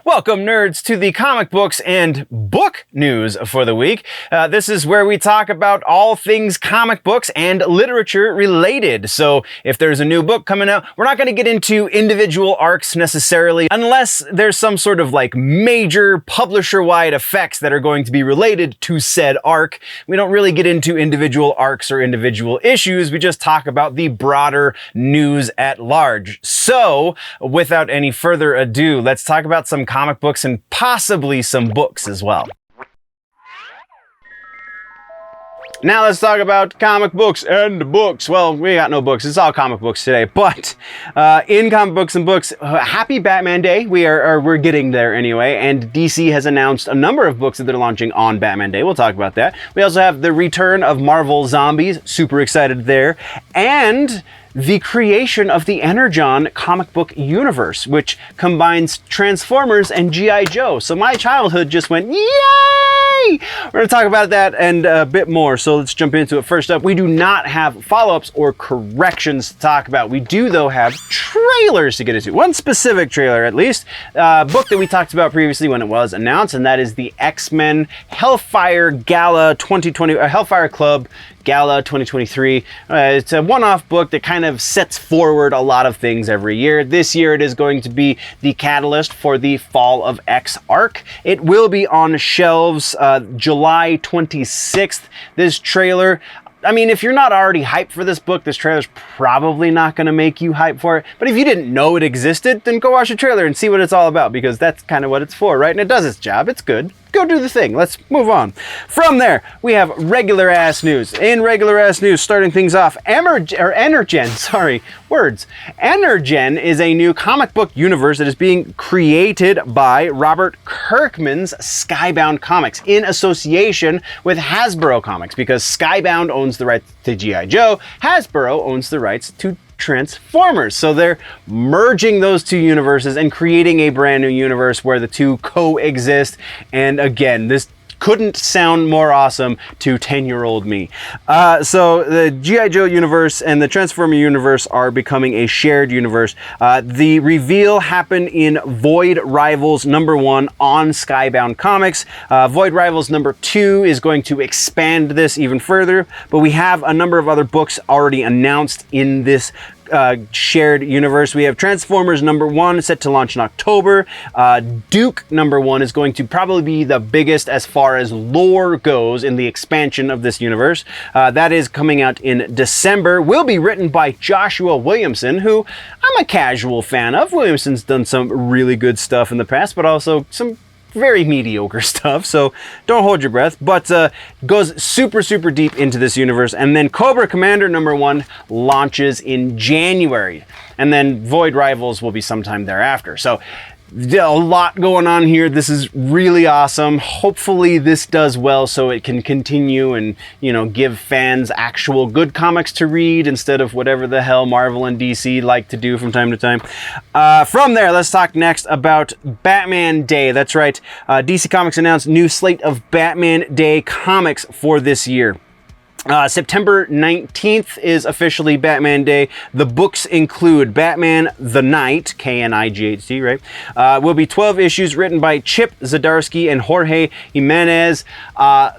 Welcome, nerds, to the comic books and book news for the week. This is where we talk about all things comic books and literature related. So if there's a new book coming out, we're not going to get into individual arcs necessarily, unless there's some sort of like major publisher-wide effects that are going to be related to said arc. We don't really get into individual arcs or individual issues. We just talk about the broader news at large. So without any further ado, let's talk about some comic books and possibly some books as well. Now let's talk about comic books and books. Well, we got no books. It's all comic books today. But in comic books and books, happy Batman Day. We're getting there anyway. And DC has announced a number of books that they're launching on Batman Day. We'll talk about that. We also have the return of Marvel Zombies. Super excited there. And the creation of the Energon comic book universe, which combines Transformers and G.I. Joe. So my childhood just went, yay! We're going to talk about that and a bit more, so let's jump into it. First up, we do not have follow-ups or corrections to talk about. We do, though, have trailers to get into. One specific trailer, at least. Book that we talked about previously when it was announced, and that is the X-Men Hellfire Gala 2020, Hellfire Club Gala 2023. It's a one-off book that kind of sets forward a lot of things every year. This year it is going to be the catalyst for the Fall of X arc. It will be on shelves July 26th. This trailer, I mean, if you're not already hyped for this book, this trailer's probably not going to make you hype for it. But if you didn't know it existed, then go watch the trailer and see what it's all about, because that's kind of what it's for, right? And it does its job. It's good. Go do the thing. Let's move on. From there, we have regular ass news. In regular ass news, starting things off, Energon is a new comic book universe that is being created by Robert Kirkman's Skybound Comics in association with Hasbro Comics, because Skybound owns the rights to G.I. Joe, Hasbro owns the rights to Transformers. So they're merging those two universes and creating a brand new universe where the two coexist. And again, this couldn't sound more awesome to 10-year-old me. So the G.I. Joe universe and the Transformer universe are becoming a shared universe. The reveal happened in Void Rivals #1 on Skybound Comics. Void Rivals #2 is going to expand this even further, but we have a number of other books already announced in this shared universe. We have Transformers #1 set to launch in October. Duke #1 is going to probably be the biggest as far as lore goes in the expansion of this universe. That is coming out in December. Will be written by Joshua Williamson, who I'm a casual fan of. Williamson's done some really good stuff in the past, but also some very mediocre stuff, so don't hold your breath, but goes super deep into this universe. And then Cobra Commander #1 launches in January, and then Void Rivals will be sometime thereafter. So a lot going on here. This is really awesome. Hopefully this does well so it can continue and, you know, give fans actual good comics to read instead of whatever the hell Marvel and DC like to do from time to time. From there, let's talk next about Batman Day. That's right. DC Comics announced new slate of Batman Day comics for this year. September 19th is officially Batman Day. The books include Batman the Knight, K-N-I-G-H-T, right? Will be 12 issues written by Chip Zdarsky and Jorge Jimenez.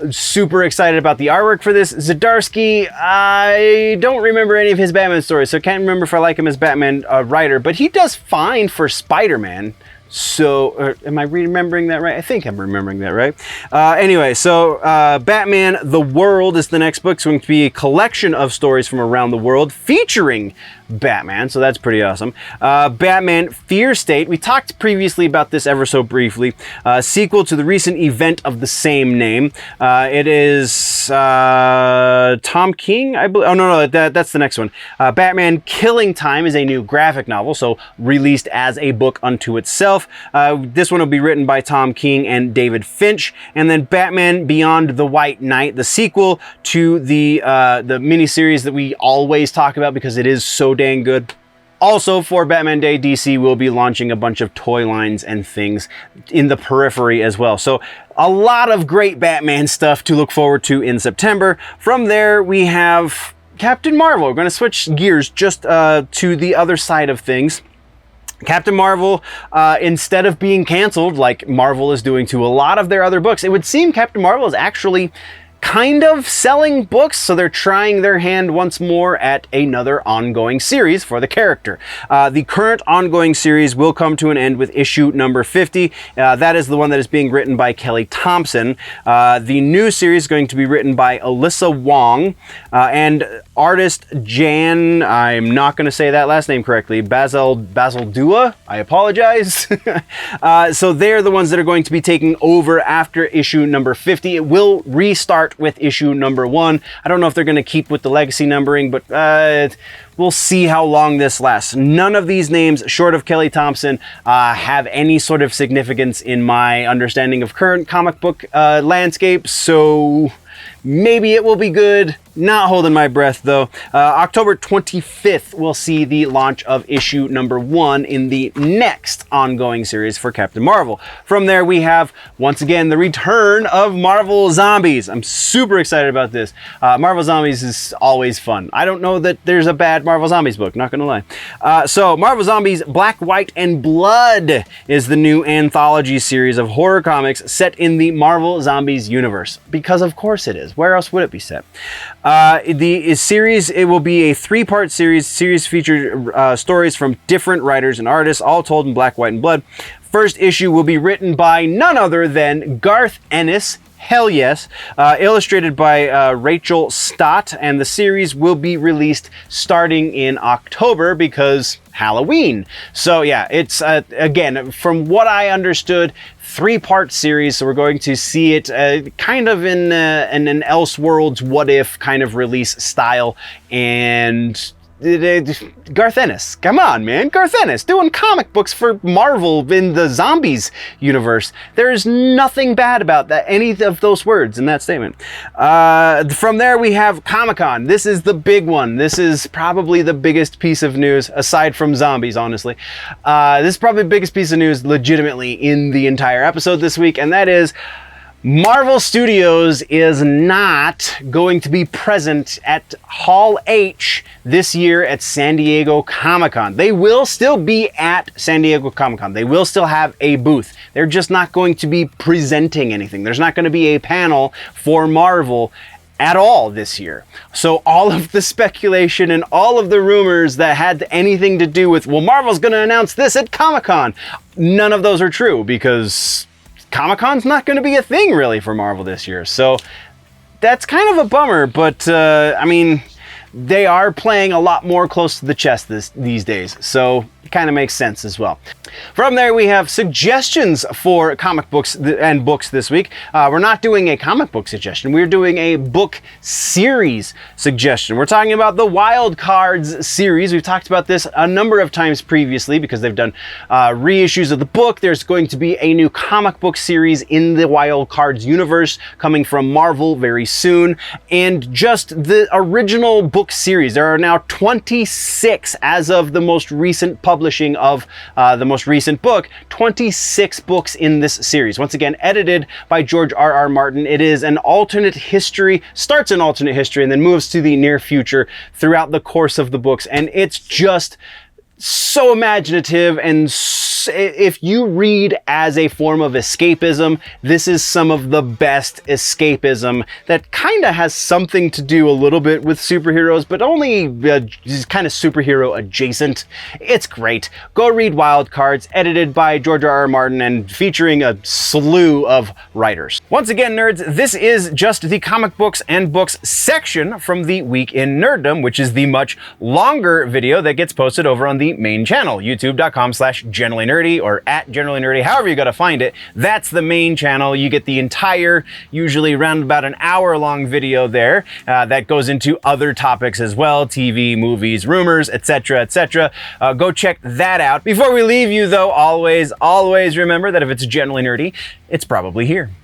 Super excited about the artwork for this. Zdarsky, I don't remember any of his Batman stories, so can't remember if I like him as Batman writer, but he does fine for Spider-Man. So, am I remembering that right? I think I'm remembering that right. Anyway, so Batman The World is the next book. It's going to be a collection of stories from around the world featuring Batman, so that's pretty awesome. Batman Fear State, we talked previously about this ever so briefly. Sequel to the recent event of the same name. It is Tom King, I believe. Oh, no, that's the next one. Batman Killing Time is a new graphic novel, so released as a book unto itself. This one will be written by Tom King and David Finch. And then Batman Beyond the White Knight, the sequel to the miniseries that we always talk about because it is so dang good. Also, for Batman Day, DC will be launching a bunch of toy lines and things in the periphery as well. So a lot of great Batman stuff to look forward to in September. From there, we have Captain Marvel. We're going to switch gears just to the other side of things. Captain Marvel, instead of being canceled like Marvel is doing to a lot of their other books, it would seem Captain Marvel is actually kind of selling books, so they're trying their hand once more at another ongoing series for the character. The current ongoing series will come to an end with issue number 50. That is the one that is being written by Kelly Thompson. The new series is going to be written by Alyssa Wong and artist Jan, I'm not going to say that last name correctly, Basil Dua, I apologize. So they're the ones that are going to be taking over after issue number 50. It will restart with issue number 1. I don't know if they're going to keep with the legacy numbering, but we'll see how long this lasts. None of these names, short of Kelly Thompson, have any sort of significance in my understanding of current comic book landscape, so maybe it will be good. Not holding my breath though. October 25th, we'll see the launch of issue number 1 in the next ongoing series for Captain Marvel. From there, we have, once again, the return of Marvel Zombies. I'm super excited about this. Marvel Zombies is always fun. I don't know that there's a bad Marvel Zombies book, not gonna lie. So Marvel Zombies Black, White, and Blood is the new anthology series of horror comics set in the Marvel Zombies universe. Because of course it is. Where else would it be set? The series, it will be a 3-part series. Series featured stories from different writers and artists, all told in black, white, and blood. First issue will be written by none other than Garth Ennis. Hell yes. Illustrated by Rachel Stott, and the series will be released starting in October because Halloween. So yeah, it's again, from what I understood, 3-part series, so we're going to see it kind of in an Elseworlds what if kind of release style. And Garth Ennis, come on man, Garth Ennis doing comic books for Marvel in the Zombies universe. There's nothing bad about that, any of those words in that statement. From there we have Comic-Con. This is the big one. This is probably the biggest piece of news aside from zombies, honestly. This is probably the biggest piece of news legitimately in the entire episode this week, and that is Marvel Studios is not going to be present at Hall H this year at San Diego Comic-Con. They will still be at San Diego Comic-Con. They will still have a booth. They're just not going to be presenting anything. There's not going to be a panel for Marvel at all this year. So all of the speculation and all of the rumors that had anything to do with, well, Marvel's going to announce this at Comic-Con, none of those are true because Comic-Con's not going to be a thing really for Marvel this year. So that's kind of a bummer, but I mean, they are playing a lot more close to the chest these days, so it kind of makes sense as well. From there, we have suggestions for comic books and books this week. We're not doing a comic book suggestion. We're doing a book series suggestion. We're talking about the Wild Cards series. We've talked about this a number of times previously because they've done reissues of the book. There's going to be a new comic book series in the Wild Cards universe coming from Marvel very soon. And just the original book series, there are now 26 as of the most recent publishing of the most recent book, 26 books in this series. Once again, edited by George R.R. Martin. It is an alternate history, starts in alternate history and then moves to the near future throughout the course of the books. And it's just so imaginative, and if you read as a form of escapism, this is some of the best escapism that kind of has something to do a little bit with superheroes, but only kind of superhero adjacent. It's great. Go read Wild Cards, edited by George R.R. Martin and featuring a slew of writers. Once again, nerds, this is just the comic books and books section from the Week in Nerddom, which is the much longer video that gets posted over on the main channel, youtube.com/generallynerdy or @generallynerdy, however you gotta find it. That's the main channel. You get the entire, usually around about an hour-long video there that goes into other topics as well, TV, movies, rumors, etc., etc. Go check that out. Before we leave you though, always remember that if it's generally nerdy, it's probably here.